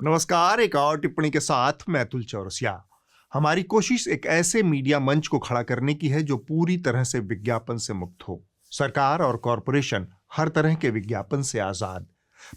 नमस्कार। एक और टिप्पणी के साथ मैं अतुल चौरसिया। हमारी कोशिश एक ऐसे मीडिया मंच को खड़ा करने की है जो पूरी तरह से विज्ञापन से मुक्त हो। सरकार और कॉरपोरेशन हर तरह के विज्ञापन से आजाद।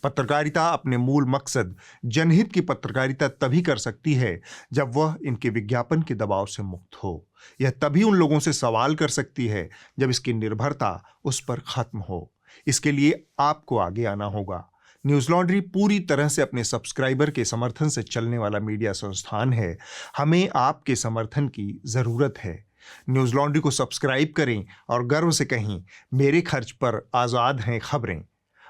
पत्रकारिता अपने मूल मकसद जनहित की पत्रकारिता तभी कर सकती है जब वह इनके विज्ञापन के दबाव से मुक्त हो। यह तभी उन लोगों से सवाल कर सकती है जब इसकी निर्भरता उस पर खत्म हो। इसके लिए आपको आगे आना होगा। न्यूज लॉन्ड्री पूरी तरह से अपने सब्सक्राइबर के समर्थन से चलने वाला मीडिया संस्थान है। हमें आपके समर्थन की जरूरत है। न्यूज लॉन्ड्री को सब्सक्राइब करें और गर्व से कहें, मेरे खर्च पर आजाद हैं खबरें।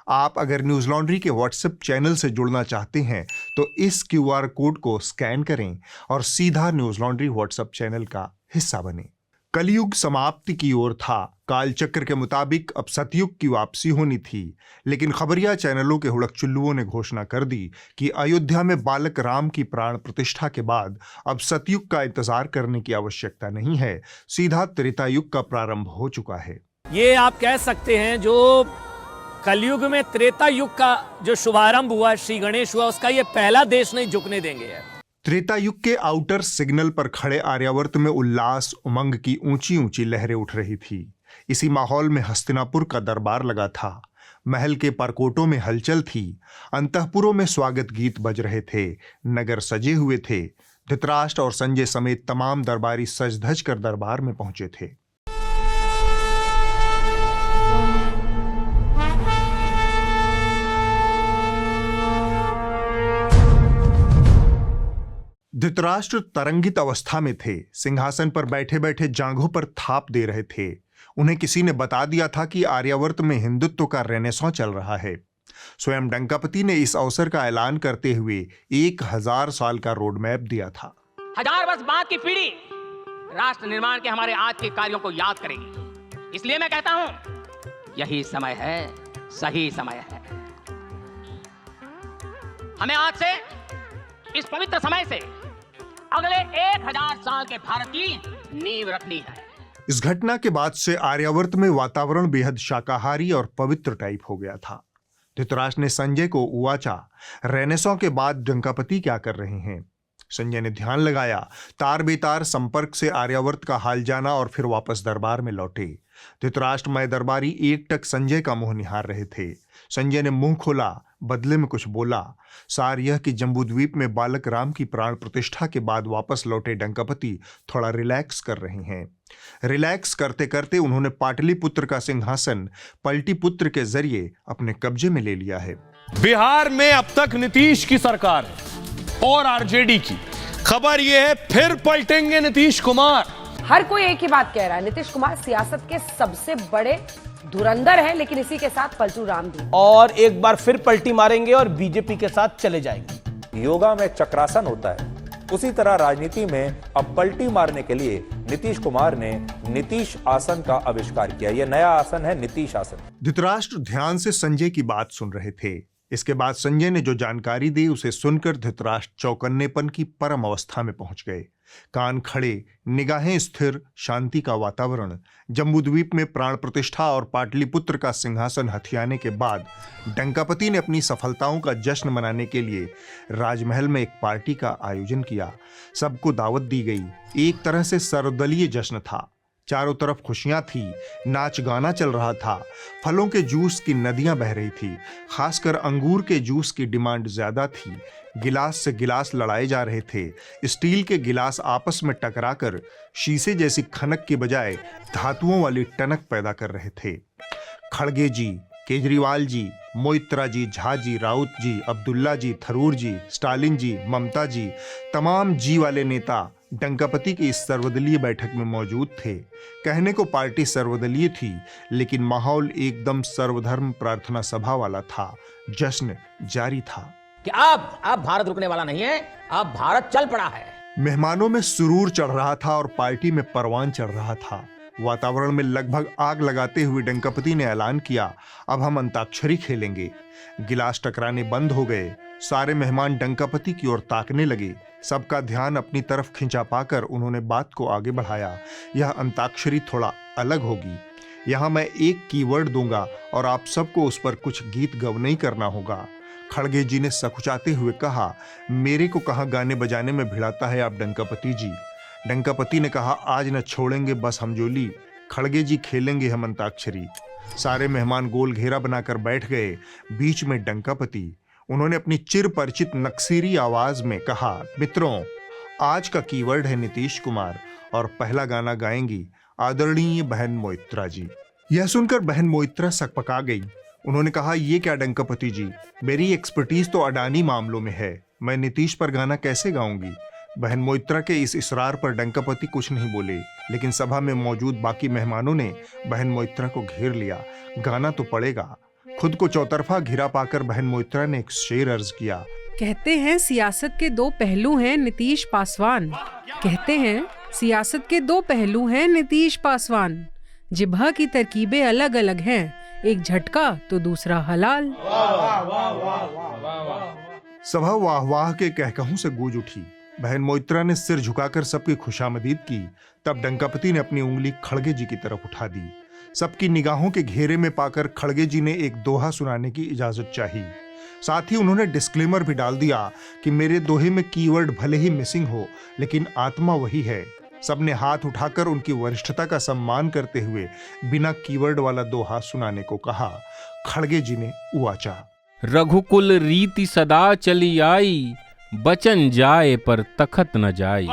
आप अगर न्यूज लॉन्ड्री के व्हाट्सएप चैनल से जुड़ना चाहते हैं तो इस QR कोड को स्कैन करें और सीधा न्यूज लॉन्ड्री व्हाट्सएप चैनल का हिस्सा बने। कलयुग समाप्ति की ओर था। कालचक्र के मुताबिक अब सतयुग की वापसी होनी थी, लेकिन खबरिया चैनलों के हुड़क-चुल्लुओं ने घोषणा कर दी कि अयोध्या में बालक राम की प्राण प्रतिष्ठा के बाद अब सतयुग का इंतजार करने की आवश्यकता नहीं है। सीधा त्रेता युग का प्रारंभ हो चुका है। ये आप कह सकते हैं जो कलयुग में त्रेता युग का जो शुभारंभ हुआ, श्री गणेश हुआ, उसका ये पहला देश नहीं झुकने देंगे। त्रेता युग के आउटर सिग्नल पर खड़े आर्यावर्त में उल्लास उमंग की ऊंची ऊंची लहरें उठ रही थी। इसी माहौल में हस्तिनापुर का दरबार लगा था। महल के परकोटों में हलचल थी। अंतःपुरों में स्वागत गीत बज रहे थे। नगर सजे हुए थे। धृतराष्ट्र और संजय समेत तमाम दरबारी सज धज कर दरबार में पहुंचे थे। धृतराष्ट्र तरंगित अवस्था में थे। सिंहासन पर बैठे बैठे जांघों पर थाप दे रहे थे। उन्हें किसी ने बता दिया था कि आर्यावर्त में हिंदुत्व का रेनेसां चल रहा है। स्वयं डंकापति ने इस अवसर का ऐलान करते हुए 1000 साल का रोड मैप दिया था। 1000 वर्ष बाद की पीढ़ी राष्ट्र निर्माण के हमारे आज के कार्यों को याद करेगी। इसलिए मैं कहता हूं, यही समय है, सही समय है। हमें आज से, इस पवित्र समय से अगले 1000 साल के भारत की नींव रखनी है। इस घटना के बाद से आर्यावर्त में वातावरण बेहद शाकाहारी और पवित्र टाइप हो गया था। धृतराष्ट्र ने संजय को उवाचा, रेनेसां के बाद डंकापति क्या कर रहे हैं? संजय ने ध्यान लगाया। तार बेतार संपर्क से आर्यावर्त का हाल जाना और फिर वापस दरबार में लौटे। धृतराष्ट्र मय दरबारी एकटक संजय का मुंह निहार रहे थे। संजय ने मुंह खोला, बदले में कुछ बोला। सार यह कि जम्बूद्वीप में बालक राम की प्राण प्रतिष्ठा के बाद वापस लौटे डंकापति थोड़ा रिलैक्स कर रहे हैं। रिलैक्स करते करते उन्होंने पाटलिपुत्र का सिंहासन पलटीपुत्र के जरिए अपने कब्जे में ले लिया है। बिहार में अब तक नीतीश की सरकार है और आरजेडी की। खबर यह है, फिर पलटेंगे नीतीश कुमार। हर कोई एक ही बात कह रहा है, नीतीश कुमार सियासत के सबसे बड़े धुरंधर है, लेकिन इसी के साथ पलटू राम भी। और एक बार फिर पलटी मारेंगे और बीजेपी के साथ चले जाएंगे। योगा में चक्रासन होता है, उसी तरह राजनीति में अब पलटी मारने के लिए नीतीश कुमार ने नीतीश आसन का आविष्कार किया। यह नया आसन है, नीतीश आसन। धृतराष्ट्र ध्यान से संजय की बात सुन रहे थे। इसके बाद संजय ने जो जानकारी दी उसे सुनकर धृतराष्ट्र चौकन्नेपन की परम अवस्था में पहुंच गए। कान खड़े, निगाहें स्थिर, शांति का वातावरण। जम्बूद्वीप में प्राण प्रतिष्ठा और पाटलिपुत्र का सिंहासन हथियाने के बाद डंकापति ने अपनी सफलताओं का जश्न मनाने के लिए राजमहल में एक पार्टी का आयोजन किया। सबको दावत दी गई। एक तरह से सर्वदलीय जश्न था। चारों तरफ खुशियां थी, नाच गाना चल रहा था। फलों के जूस की नदियां बह रही थी। खासकर अंगूर के जूस की डिमांड ज्यादा थी। गिलास से गिलास लड़ाए जा रहे थे। स्टील के गिलास आपस में टकराकर शीशे जैसी खनक के बजाय धातुओं वाली टनक पैदा कर रहे थे। खड़गे जी, केजरीवाल जी, मोइत्रा जी, झा जी, राउत जी, अब्दुल्ला जी, थरूर जी, स्टालिन जी, ममता जी, तमाम जी वाले नेता डंकापति की इस सर्वदलीय बैठक में मौजूद थे। कहने को पार्टी सर्वदलीय थी, लेकिन माहौल एकदम सर्वधर्म प्रार्थना सभा वाला था। जश्न जारी था कि अब भारत रुकने वाला नहीं है, अब भारत चल पड़ा है। मेहमानों में सुरूर चढ़ रहा था और पार्टी में परवान चढ़ रहा था। वातावरण में लगभग आग लगाते हुए डंकापति ने ऐलान किया, अब हम अंताक्षरी खेलेंगे। गिलास टकराने बंद हो गए। सारे मेहमान डंकापति की ओर ताकने लगे। सबका ध्यान अपनी तरफ खिंचा पाकर उन्होंने बात को आगे बढ़ाया। यह अंताक्षरी थोड़ा अलग होगी। यहाँ मैं एक कीवर्ड दूंगा और आप सबको उस पर कुछ गीत गवनई करना होगा। खड़गे जी ने सकुचाते हुए कहा, मेरे को कहाँ गाने बजाने में भिड़ाता है आप डंकापति जी। डंकापति ने कहा, आज न छोड़ेंगे बस हम जोली, खड़गे जी खेलेंगे हम अंताक्षरी। सारे मेहमान गोल घेरा बनाकर बैठ गए, बीच में डंकापति। उन्होंने अपनी चिर परिचित नक्सीरी आवाज में कहा, मित्रों, आज का कीवर्ड है नीतीश कुमार और पहला गाना गाएंगी आदरणीय बहन मोइत्रा जी। यह सुनकर बहन मोइत्रा सकपका गई। उन्होंने कहा, ये क्या डंकापति जी, मेरी एक्सपर्टीज तो अडानी मामलों में है, मैं नीतीश पर गाना कैसे गाऊंगी। बहन मोइत्रा के इस इसरार पर डंकापति कुछ नहीं बोले, लेकिन सभा में मौजूद बाकी मेहमानों ने बहन मोइत्रा को घेर लिया। गाना तो पड़ेगा। खुद को चौतरफा घिरा पाकर बहन मोइत्रा ने एक शेर अर्ज किया, कहते हैं सियासत के दो पहलू हैं नीतीश पासवान, कहते हैं सियासत के दो पहलू हैं नीतीश पासवान, जिभा की तरकीबें अलग अलग हैं, एक झटका तो दूसरा हलाल। सभा वाह वाह के कहकहों से गूंज उठी। बहन मोइत्रा ने सिर झुकाकर सबकी खुशामदीद की। तब डंकापति ने अपनी उंगली खड़गे जी की तरफ उठा दी। सबकी निगाहों के घेरे में पाकर खड़गे जी ने एक दोहा सुनाने की इजाजत चाही। साथ ही उन्होंने डिस्क्लेमर भी डाल दिया कि मेरे दोहे में कीवर्ड भले ही मिसिंग हो, लेकिन आत्मा वही है। सबने हाथ उठाकर उनकी वरिष्ठता का सम्मान करते हुए बिना कीवर्ड वाला दोहा सुनाने को कहा। खड़गे जी ने उवाचा, रघुकुल रीति सदा चली आई, बचन जाए पर तखत न जाए।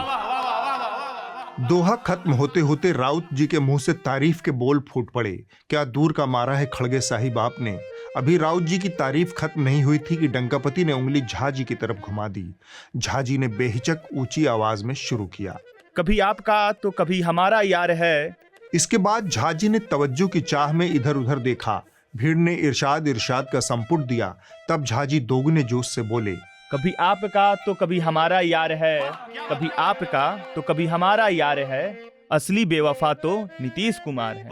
दोहा खत्म होते होते राउत जी के मुंह से तारीफ के बोल फूट पड़े। क्या दूर का मारा है खड़गे साहिब आपने। अभी राउत जी की तारीफ खत्म नहीं हुई थी कि डंकापति ने उंगली झा जी की तरफ घुमा दी। झा जी ने बेहिचक ऊंची आवाज में शुरू किया, कभी आपका तो कभी हमारा यार है। इसके बाद झा जी ने तवज्जो की चाह में इधर उधर देखा। भीड़ ने इरशाद इरशाद का संपुट दिया। तब झा जी दोगुने जोश से बोले, कभी आपका तो कभी हमारा यार है, कभी आपका तो कभी हमारा यार है, असली बेवफा तो नीतीश कुमार है।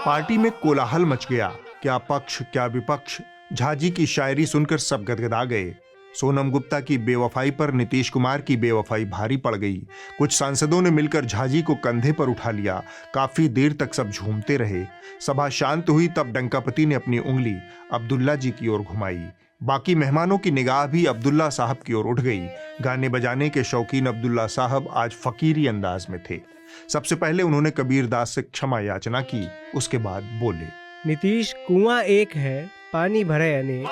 पार्टी में कोलाहल मच गया। क्या पक्ष क्या विपक्ष। झा जी की शायरी सुनकर सब गदगदा गए। सोनम गुप्ता की बेवफाई पर नीतीश कुमार की बेवफाई भारी पड़ गई। कुछ सांसदों ने मिलकर झा जी को कंधे पर उठा लिया। काफी देर तक सब झूमते रहे। सभा शांत हुई तब डंकापति ने अपनी उंगली अब्दुल्ला जी की ओर घुमाई। बाकी मेहमानों की निगाह भी अब्दुल्ला साहब की ओर उठ गई। गाने बजाने के शौकीन अब्दुल्ला साहब आज फकीरी अंदाज में थे। सबसे पहले उन्होंने कबीर दास से क्षमा याचना की। उसके बाद बोले, नीतीश कुआं एक है पानी भरे अनेक,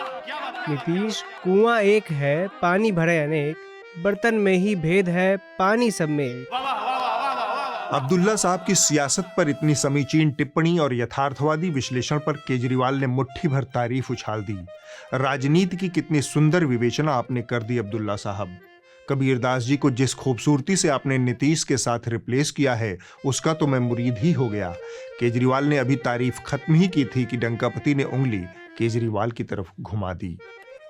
नीतीश कुआं एक है पानी भरे अनेक, बर्तन में ही भेद है पानी सब में एक। अब्दुल्ला साहब की सियासत पर इतनी समीचीन टिप्पणी और यथार्थवादी विश्लेषण पर केजरीवाल ने मुट्ठी भर तारीफ उछाल दी। राजनीति की कितनी सुंदर विवेचना आपने कर दी अब्दुल्ला साहब। कबीरदास जी को जिस खूबसूरती से आपने नीतीश के साथ रिप्लेस किया है, उसका तो मैं मुरीद ही हो गया। केजरीवाल ने अभी तारीफ खत्म ही की थी कि डंकापति ने उंगली केजरीवाल की तरफ घुमा दी।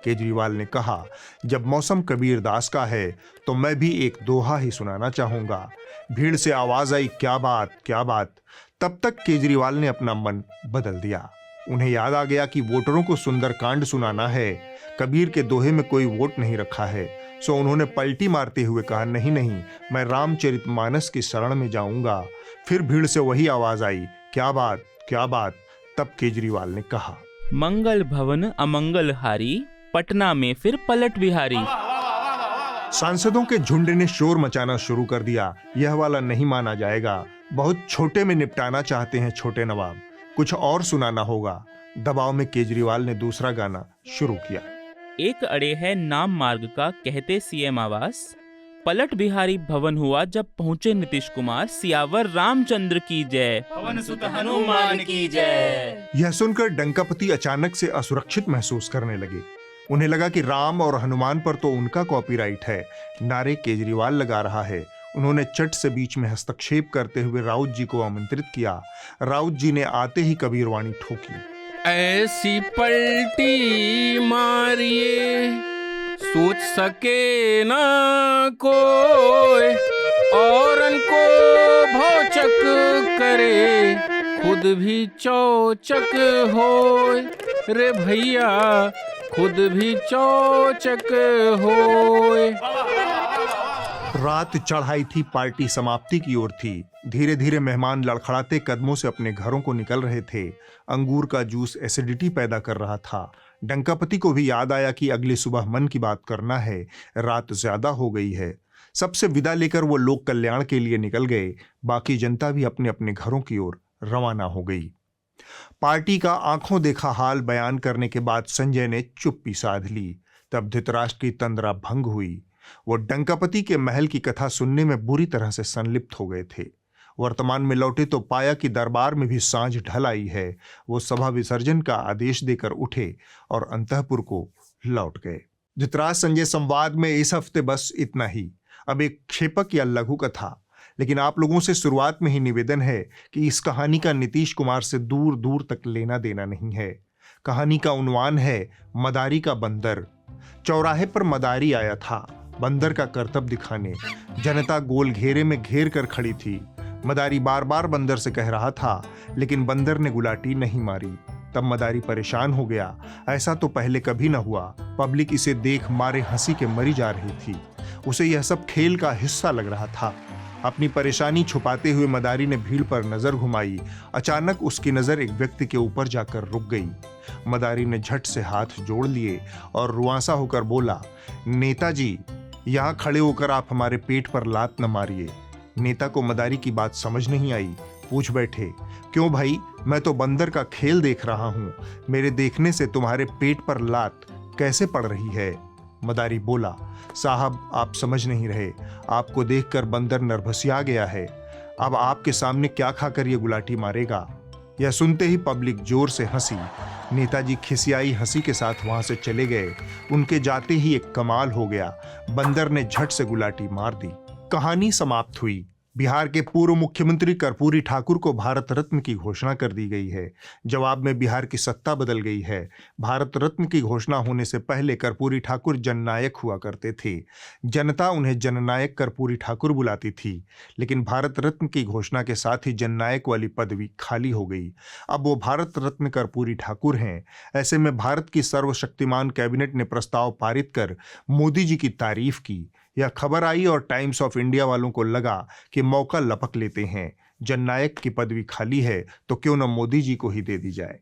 केजरीवाल ने कहा, जब मौसम कबीरदास का है तो मैं भी एक दोहा ही सुनाना चाहूंगा। भीड़ से आवाज आई, क्या बात क्या बात। तब तक केजरीवाल ने अपना मन बदल दिया। उन्हें याद आ गया कि वोटरों को सुंदरकांड सुनाना है। कबीर के दोहे में कोई वोट नहीं रखा है। सो उन्होंने पलटी मारते हुए कहा, नहीं नहीं, मैं रामचरितमानस की शरण में जाऊंगा। फिर भीड़ से वही आवाज आई, क्या बात क्या बात। तब केजरीवाल ने कहा, मंगल भवन अमंगल हारी, पटना में फिर पलट बिहारी। सांसदों के झुंड ने शोर मचाना शुरू कर दिया। यह वाला नहीं माना जाएगा। बहुत छोटे में निपटाना चाहते हैं छोटे नवाब, कुछ और सुनाना होगा। दबाव में केजरीवाल ने दूसरा गाना शुरू किया। एक अड़े है नाम मार्ग का कहते सीएम आवास, पलट बिहारी भवन हुआ जब पहुंचे नीतीश कुमार, सियावर रामचंद्र की जय, पवन सुत हनुमान की जय। यह सुनकर डंकापति अचानक से असुरक्षित महसूस करने लगे। उन्हें लगा कि राम और हनुमान पर तो उनका कॉपीराइट है, नारे केजरीवाल लगा रहा है। उन्होंने चट से बीच में हस्तक्षेप करते हुए राउत जी को आमंत्रित किया। राउत जी ने आते ही कबीरवाणी ठोकी, ऐसी पलटी मारिए सोच सके ना कोई, औरन को भौचक करे खुद भी चौचक होए, रे भैया खुद भी चौचक होए। रात चढ़ाई थी, पार्टी समाप्ति की ओर थी। धीरे धीरे मेहमान लड़खड़ाते कदमों से अपने घरों को निकल रहे थे। अंगूर का जूस एसिडिटी पैदा कर रहा था। डंकापति को भी याद आया कि अगली सुबह मन की बात करना है, रात ज्यादा हो गई है। सबसे विदा लेकर वो लोक कल्याण के लिए निकल गए। बाकी जनता भी अपने अपने घरों की ओर रवाना हो गई। पार्टी का आंखों देखा हाल बयान करने के बाद संजय ने चुप्पी साध ली। तब धृतराष्ट्र की तंद्रा भंग हुई। वो डंकापति के महल की कथा सुनने में बुरी तरह से संलिप्त हो गए थे। वर्तमान में लौटे तो पाया कि दरबार में भी सांझ ढल आई है। वो सभा विसर्जन का आदेश देकर उठे और अंतःपुर को लौट गए। धृतराष्ट्र संजय संवाद में इस हफ्ते बस इतना ही। अब एक क्षेपक या लघु कथा, लेकिन आप लोगों से शुरुआत में ही निवेदन है कि इस कहानी का नीतीश कुमार से दूर दूर तक लेना देना नहीं है। कहानी का उन्वान है मदारी का बंदर। चौराहे पर मदारी आया था बंदर का करतब दिखाने। जनता गोल घेरे में घेर कर खड़ी थी। मदारी बार बार बंदर से कह रहा था, लेकिन बंदर ने गुलाटी नहीं मारी। तब मदारी परेशान हो गया। ऐसा तो पहले कभी न हुआ। पब्लिक इसे देख मारे हंसी के मरी जा रही थी। उसे यह सब खेल का हिस्सा लग रहा था। अपनी परेशानी छुपाते हुए मदारी ने भीड़ पर नजर घुमाई। अचानक उसकी नजर एक व्यक्ति के ऊपर जाकर रुक गई। मदारी ने झट से हाथ जोड़ लिए और रुआंसा होकर बोला, नेताजी, यहाँ खड़े होकर आप हमारे पेट पर लात न मारिए। नेता को मदारी की बात समझ नहीं आई। पूछ बैठे, क्यों भाई, मैं तो बंदर का खेल देख रहा हूं। मेरे देखने से तुम्हारे पेट पर लात कैसे पड़ रही है? मदारी बोला, साहब आप समझ नहीं रहे। आपको देखकर बंदर नर्भसिया गया है। अब आपके सामने क्या खाकर ये गुलाटी मारेगा? यह सुनते ही पब्लिक जोर से हंसी। नेताजी खिसियाई हंसी के साथ वहां से चले गए। उनके जाते ही एक कमाल हो गया। बंदर ने झट से गुलाटी मार दी। कहानी समाप्त हुई। बिहार के पूर्व मुख्यमंत्री कर्पूरी ठाकुर को भारत रत्न की घोषणा कर दी गई है। जवाब में बिहार की सत्ता बदल गई है। भारत रत्न की घोषणा होने से पहले कर्पूरी ठाकुर जननायक हुआ करते थे। जनता उन्हें जननायक कर्पूरी ठाकुर बुलाती थी, लेकिन भारत रत्न की घोषणा के साथ ही जननायक वाली पदवी खाली हो गई। अब वो भारत रत्न कर्पूरी ठाकुर हैं। ऐसे में भारत की सर्वशक्तिमान कैबिनेट ने प्रस्ताव पारित कर मोदी जी की तारीफ की। यह खबर आई और टाइम्स ऑफ इंडिया वालों को लगा कि मौका लपक लेते हैं। जननायक की पदवी खाली है तो क्यों न मोदी जी को ही दे दी जाए।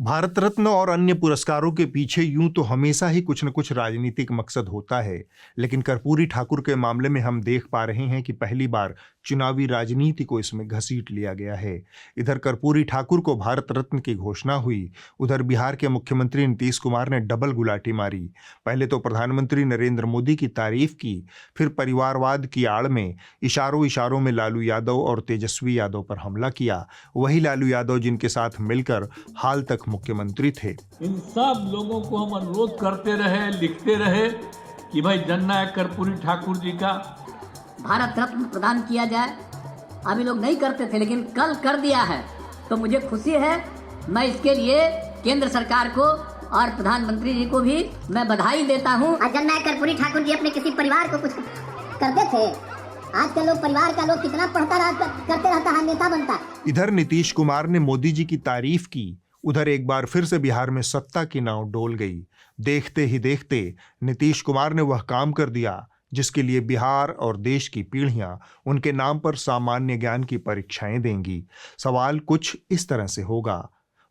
भारत रत्न और अन्य पुरस्कारों के पीछे यूं तो हमेशा ही कुछ न कुछ राजनीतिक मकसद होता है, लेकिन कर्पूरी ठाकुर के मामले में हम देख पा रहे हैं कि पहली बार चुनावी राजनीति को इसमें घसीट लिया गया है। इधर कर्पूरी ठाकुर को भारत रत्न की घोषणा हुई, उधर बिहार के मुख्यमंत्री नीतीश कुमार ने डबल गुलाटी मारी। पहले तो प्रधानमंत्री नरेंद्र मोदी की तारीफ की, फिर परिवारवाद की आड़ में इशारों इशारों में लालू यादव और तेजस्वी यादव पर हमला किया। वही लालू यादव जिनके साथ मिलकर हाल तक मुख्यमंत्री थे। इन सब लोगों को हम अनुरोध करते रहे, लिखते रहे कि भाई जननायक कर्पूरी ठाकुर जी का भारत रत्न प्रदान किया जाए। अभी लोग नहीं करते थे, लेकिन कल कर दिया है तो मुझे खुशी है। मैं इसके लिए केंद्र सरकार को और प्रधानमंत्री जी को भी मैं बधाई देता हूँ। जननायक कर्पूरी ठाकुर जी अपने किसी परिवार को कुछ करते थे। आजकल लोग परिवार का लोग कितना पढ़ता करते रहता है, नेता बनता। इधर नीतीश कुमार ने मोदी जी की तारीफ की, उधर एक बार फिर से बिहार में सत्ता की नाव डोल गई। देखते ही देखते नीतीश कुमार ने वह काम कर दिया जिसके लिए बिहार और देश की पीढ़ियां उनके नाम पर सामान्य ज्ञान की परीक्षाएं देंगी। सवाल कुछ इस तरह से होगा,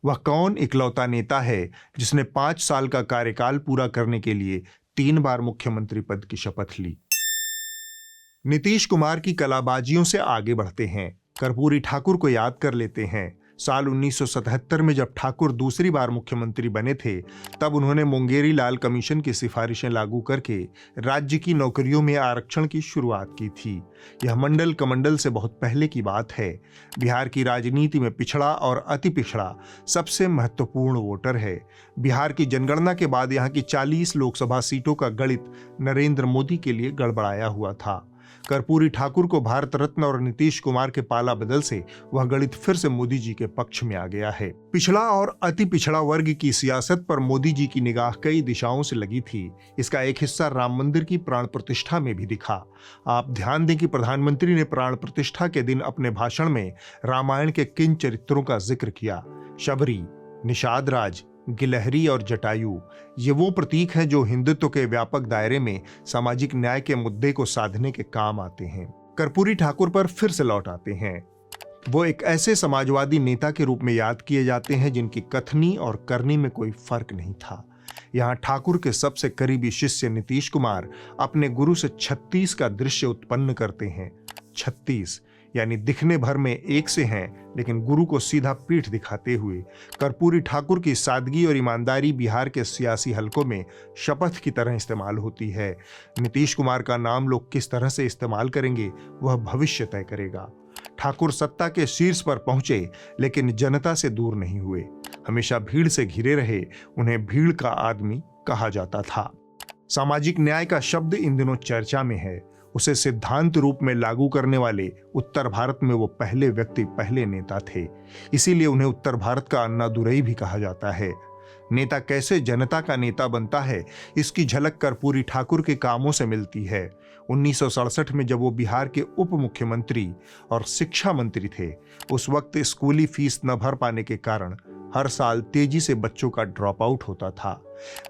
वह कौन इकलौता नेता है जिसने 5 साल का कार्यकाल पूरा करने के लिए 3 बार मुख्यमंत्री पद की शपथ ली? नीतीश कुमार की कलाबाजियों से आगे बढ़ते हैं। कर्पूरी ठाकुर को याद कर लेते हैं। साल 1977 में जब ठाकुर दूसरी बार मुख्यमंत्री बने थे, तब उन्होंने मुंगेरी लाल कमीशन की सिफारिशें लागू करके राज्य की नौकरियों में आरक्षण की शुरुआत की थी। यह मंडल कमंडल से बहुत पहले की बात है। बिहार की राजनीति में पिछड़ा और अति पिछड़ा सबसे महत्वपूर्ण वोटर है। बिहार की जनगणना के बाद यहाँ की 40 लोकसभा सीटों का गणित नरेंद्र मोदी के लिए गड़बड़ाया हुआ था। कर्पूरी ठाकुर को भारत रत्न और नीतीश कुमार के पाला बदल से वह गणित फिर से मोदी जी के पक्ष में आ गया है। पिछड़ा और अति पिछड़ा वर्ग की सियासत पर मोदी जी की निगाह कई दिशाओं से लगी थी। इसका एक हिस्सा राम मंदिर की प्राण प्रतिष्ठा में भी दिखा। आप ध्यान दें कि प्रधानमंत्री ने प्राण प्रतिष्ठा के दिन अपने भाषण में रामायण के किन चरित्रों का जिक्र किया? शबरी, निषाद राज, गिलहरी और जटायु। ये वो प्रतीक हैं जो हिंदुत्व के व्यापक दायरे में सामाजिक न्याय के मुद्दे को साधने के काम आते हैं। कर्पूरी ठाकुर पर फिर से लौट आते हैं। वो एक ऐसे समाजवादी नेता के रूप में याद किए जाते हैं जिनकी कथनी और करनी में कोई फर्क नहीं था। यहाँ ठाकुर के सबसे करीबी शिष्य नीतीश कुमार अपने गुरु से 36 का दृश्य उत्पन्न करते हैं। 36 यानी दिखने भर में एक से हैं, लेकिन गुरु को सीधा पीठ दिखाते हुए। कर्पूरी ठाकुर की सादगी और ईमानदारी बिहार के सियासी हलकों में शपथ की तरह इस्तेमाल होती है। नीतीश कुमार का नाम लोग किस तरह से इस्तेमाल करेंगे वह भविष्य तय करेगा। ठाकुर सत्ता के शीर्ष पर पहुंचे, लेकिन जनता से दूर नहीं हुए। हमेशा भीड़ से घिरे रहे। उन्हें भीड़ का आदमी कहा जाता था। सामाजिक न्याय का शब्द इन दिनों चर्चा में है। उसे सिद्धांत रूप में लागू करने वाले उत्तर भारत में वो पहले व्यक्ति, पहले नेता थे। इसीलिए उन्हें उत्तर भारत का अन्नादुरई भी कहा जाता है। नेता कैसे जनता का नेता बनता है, इसकी झलक कर्पूरी ठाकुर के कामों से मिलती है। 1967 में जब वो बिहार के उप मुख्यमंत्री और शिक्षा मंत्री थे, उस वक्त स्कूली फीस न भर पाने के कारण हर साल तेजी से बच्चों का ड्रॉप आउट होता था।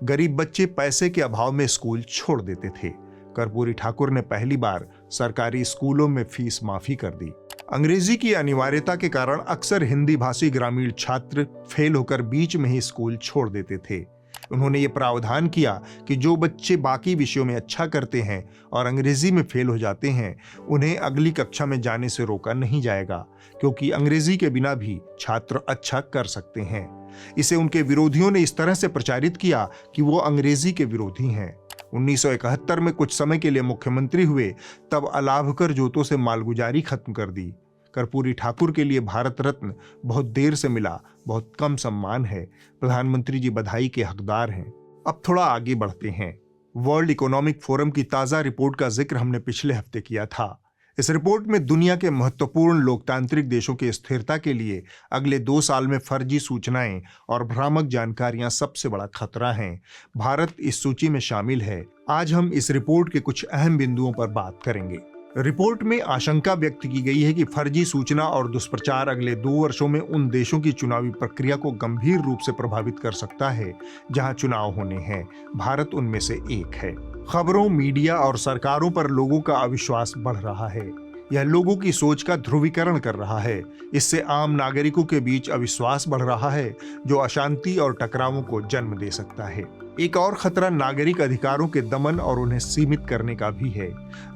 गरीब बच्चे पैसे के अभाव में स्कूल छोड़ देते थे। कर्पूरी ठाकुर ने पहली बार सरकारी स्कूलों में फीस माफी कर दी। अंग्रेजी की अनिवार्यता के कारण अक्सर हिंदी भाषी ग्रामीण छात्र फेल होकर बीच में ही स्कूल छोड़ देते थे। उन्होंने ये प्रावधान किया कि जो बच्चे बाकी विषयों में अच्छा करते हैं और अंग्रेजी में फेल हो जाते हैं, उन्हें अगली कक्षा में जाने से रोका नहीं जाएगा, क्योंकि अंग्रेजी के बिना भी छात्र अच्छा कर सकते हैं। इसे उनके विरोधियों ने इस तरह से प्रचारित किया कि वो अंग्रेजी के विरोधी हैं। 1971 में कुछ समय के लिए मुख्यमंत्री हुए, तब अलाभकर जोतों से मालगुजारी खत्म कर दी। कर्पूरी ठाकुर के लिए भारत रत्न बहुत देर से मिला, बहुत कम सम्मान है। प्रधानमंत्री जी बधाई के हकदार हैं। अब थोड़ा आगे बढ़ते हैं। वर्ल्ड इकोनॉमिक फोरम की ताजा रिपोर्ट का जिक्र हमने पिछले हफ्ते किया था। इस रिपोर्ट में दुनिया के महत्वपूर्ण लोकतांत्रिक देशों की स्थिरता के लिए अगले 2 साल में फर्जी सूचनाएं और भ्रामक जानकारियां सबसे बड़ा खतरा हैं। भारत इस सूची में शामिल है। आज हम इस रिपोर्ट के कुछ अहम बिंदुओं पर बात करेंगे। रिपोर्ट में आशंका व्यक्त की गई है कि फर्जी सूचना और दुष्प्रचार अगले 2 वर्षों में उन देशों की चुनावी प्रक्रिया को गंभीर रूप से प्रभावित कर सकता है जहां चुनाव होने हैं। भारत उनमें से एक है। खबरों, मीडिया और सरकारों पर लोगों का अविश्वास बढ़ रहा है। यह लोगों की सोच का ध्रुवीकरण कर रहा है। इससे आम नागरिकों के बीच अविश्वास बढ़ रहा है, जो अशांति और टकरावों को जन्म दे सकता है। एक और खतरा नागरिक अधिकारों के दमन और उन्हें सीमित करने का भी है।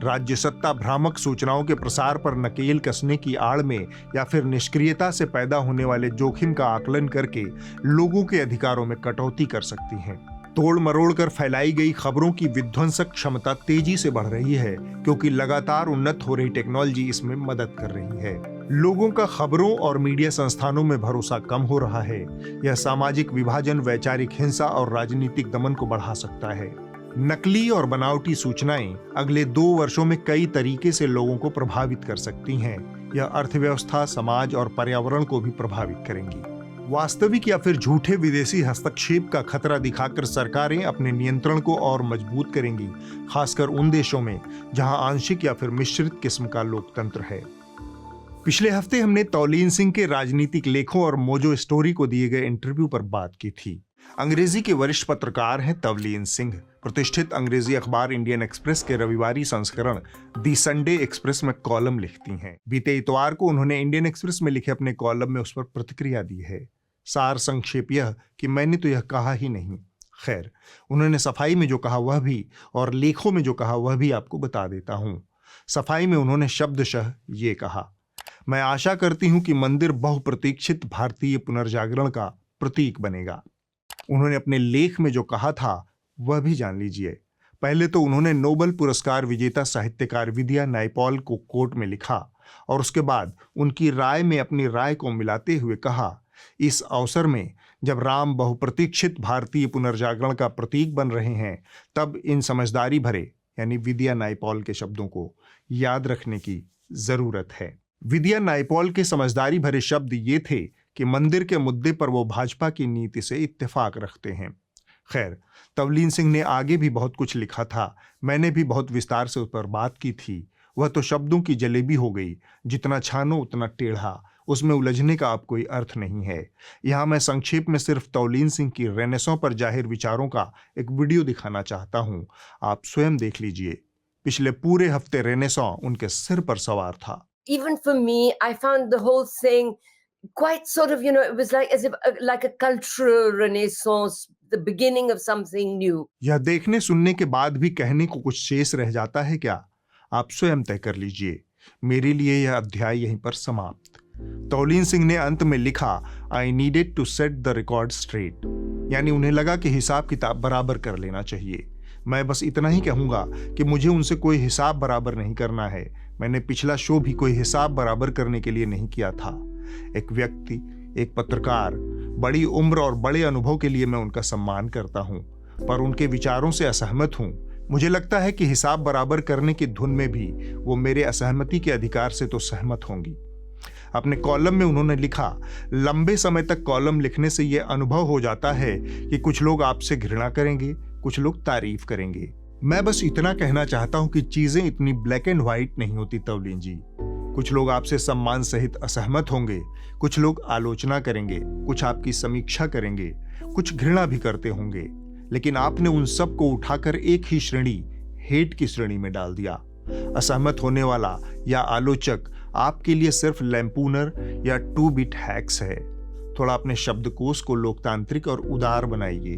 राज्य सत्ता भ्रामक सूचनाओं के प्रसार पर नकेल कसने की आड़ में या फिर निष्क्रियता से पैदा होने वाले जोखिम का आकलन करके लोगों के अधिकारों में कटौती कर सकती हैं। तोड़ मरोड़ कर फैलाई गई खबरों की विध्वंसक क्षमता तेजी से बढ़ रही है, क्योंकि लगातार उन्नत हो रही टेक्नोलॉजी इसमें मदद कर रही है। लोगों का खबरों और मीडिया संस्थानों में भरोसा कम हो रहा है। यह सामाजिक विभाजन, वैचारिक हिंसा और राजनीतिक दमन को बढ़ा सकता है। नकली और बनावटी सूचनाएं अगले 2 वर्षों में कई तरीके से लोगों को प्रभावित कर सकती हैं। यह अर्थव्यवस्था, समाज और पर्यावरण को भी प्रभावित करेंगी। वास्तविक या फिर झूठे विदेशी हस्तक्षेप का खतरा दिखाकर सरकारें अपने नियंत्रण को और मजबूत करेंगी, खासकर उन देशों में जहां आंशिक या फिर मिश्रित किस्म का लोकतंत्र है। पिछले हफ्ते हमने तौलीन सिंह के राजनीतिक लेखों और मोजो स्टोरी को दिए गए इंटरव्यू पर बात की थी। अंग्रेजी के वरिष्ठ पत्रकार हैं तौलीन सिंह। प्रतिष्ठित अंग्रेजी अखबार इंडियन एक्सप्रेस के रविवारी संस्करण दी संडे एक्सप्रेस में कॉलम लिखती हैं। बीते इतवार को उन्होंने इंडियन एक्सप्रेस में लिखे अपने कॉलम में उस पर प्रतिक्रिया दी है। सार संक्षेप यह कि मैंने तो यह कहा ही नहीं। खैर, उन्होंने सफाई में जो कहा वह भी और लेखों में जो कहा वह भी आपको बता देता हूं। सफाई में उन्होंने शब्दशः ये कहा, मैं आशा करती हूं कि मंदिर बहुप्रतीक्षित भारतीय पुनर्जागरण का प्रतीक बनेगा। उन्होंने अपने लेख में जो कहा था वह भी जान लीजिए। पहले तो उन्होंने नोबेल पुरस्कार विजेता साहित्यकार विद्या नायपॉल को कोर्ट में लिखा और उसके बाद उनकी राय में अपनी राय को मिलाते हुए कहा, इस अवसर में जब राम बहुप्रतीक्षित भारतीय पुनर्जागरण का प्रतीक बन रहे हैं, तब इन समझदारी भरे यानी विद्या नायपॉल के शब्दों को याद रखने की जरूरत है। विद्या नायपॉल के समझदारी भरे शब्द ये थे कि मंदिर के मुद्दे पर वो भाजपा की नीति से इत्तेफाक रखते हैं। खैर, तौलीन सिंह ने आगे भी बहुत कुछ लिखा था। मैंने भी बहुत विस्तार से उस पर बात की थी। वह तो शब्दों की जलेबी हो गई, जितना छानो उतना टेढ़ा। उसमें उलझने का अब कोई अर्थ नहीं है। यहाँ मैं संक्षेप में सिर्फ तौलीन सिंह की रेनेसां पर जाहिर विचारों का एक वीडियो दिखाना चाहता हूँ। आप स्वयं देख लीजिए। पिछले पूरे हफ्ते रेनेसां उनके सिर पर सवार था। even for me, I found the whole thing quite sort of, it was like as if like a cultural renaissance, the beginning of something new. यह देखने सुनने के बाद भी कहने को कुछ शेष रह जाता है क्या? आप स्वयं तय कर लीजिए। मेरे लिए यह अध्याय यहीं पर समाप्त। तौलीन सिंह ने अंत में लिखा, I needed to set the record straight, यानी उन्हें लगा कि हिसाब किताब बराबर कर लेना चाहिए। मैं बस इतना ही कहूंगा कि मुझे उनसे कोई हिसाब बराबर नहीं करना है। मैंने पिछला शो भी कोई हिसाब बराबर करने के लिए नहीं किया था। एक व्यक्ति, एक पत्रकार, बड़ी उम्र और बड़े अनुभव के लिए मैं उनका सम्मान करता हूं, पर उनके विचारों से असहमत हूं। मुझे लगता है कि हिसाब बराबर करने की धुन में भी वो मेरे असहमति के अधिकार से तो सहमत होंगी। अपने कॉलम में उन्होंने लिखा, लंबे समय तक कॉलम लिखने से यह अनुभव हो जाता है कि कुछ लोग आपसे घृणा करेंगे, कुछ लोग तारीफ करेंगे। मैं बस इतना कहना चाहता हूं कि चीजें इतनी ब्लैक एंड व्हाइट नहीं होती तौलीन जी। कुछ लोग आपसे सम्मान सहित असहमत होंगे, कुछ लोग आलोचना करेंगे, कुछ आपकी समीक्षा करेंगे, कुछ घृणा भी करते होंगे, लेकिन आपने उन सब को उठाकर एक ही श्रेणी, हेट की श्रेणी में डाल दिया। असहमत होने वाला या आलोचक आपके लिए सिर्फ लैंपूनर या 2-बिट हैक्स है। थोड़ा अपने शब्दकोश को लोकतांत्रिक और उदार बनाइए।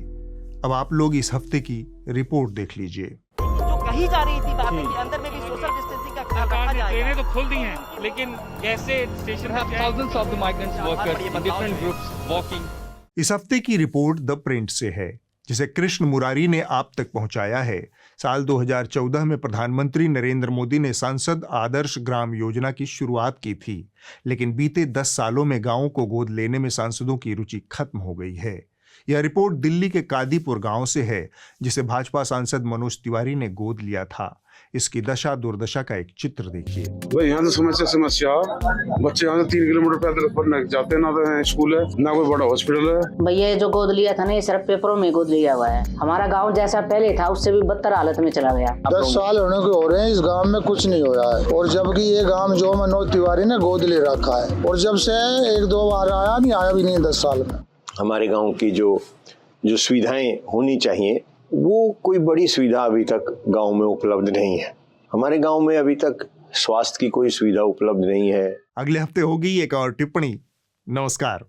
अब आप लोग इस हफ्ते की रिपोर्ट देख लीजिए। जो कही जा रही थी बातें कि अंदर में भी सोशल डिस्टेंसिंग का ख्याल रखा जाएगा। ट्रेनें तो खुल दी हैं, लेकिन कैसे स्टेशन पर thousands of the migrants workers in different groups walking. इस हफ्ते की रिपोर्ट द प्रिंट से है, जिसे कृष्ण मुरारी ने आप तक पहुंचाया है। साल 2014 में प्रधानमंत्री नरेंद्र मोदी ने सांसद आदर्श ग्राम योजना की शुरुआत की थी, लेकिन बीते 10 सालों में गांवों को गोद लेने में सांसदों की रुचि खत्म हो गई है। यह रिपोर्ट दिल्ली के कादीपुर गांव से है, जिसे भाजपा सांसद मनोज तिवारी ने गोद लिया था। इसकी दशा दुर्दशा का एक चित्र देखिए। यहाँ तो समस्या बच्चे यहाँ से 3 किलोमीटर पैदल पढ़ने जाते, ना तो स्कूल है ना कोई बड़ा हॉस्पिटल है। भैया जो गोद लिया था ना, ये सिर्फ पेपरों में गोद लिया हुआ है। हमारा गांव जैसा पहले था उससे भी बदतर हालत में चला गया। 10 साल होने को हो रहे हैं, इस गांव में कुछ नहीं हो रहा है। और जबकि ये गांव जो मनोज तिवारी ने गोद ले रखा है, और जब से 1-2 बार आया भी नहीं 10 साल में। हमारे गाँव की जो सुविधाएं होनी चाहिए, वो कोई बड़ी सुविधा अभी तक गांव में उपलब्ध नहीं है। हमारे गांव में अभी तक स्वास्थ्य की कोई सुविधा उपलब्ध नहीं है। अगले हफ्ते होगी एक और टिप्पणी। नमस्कार।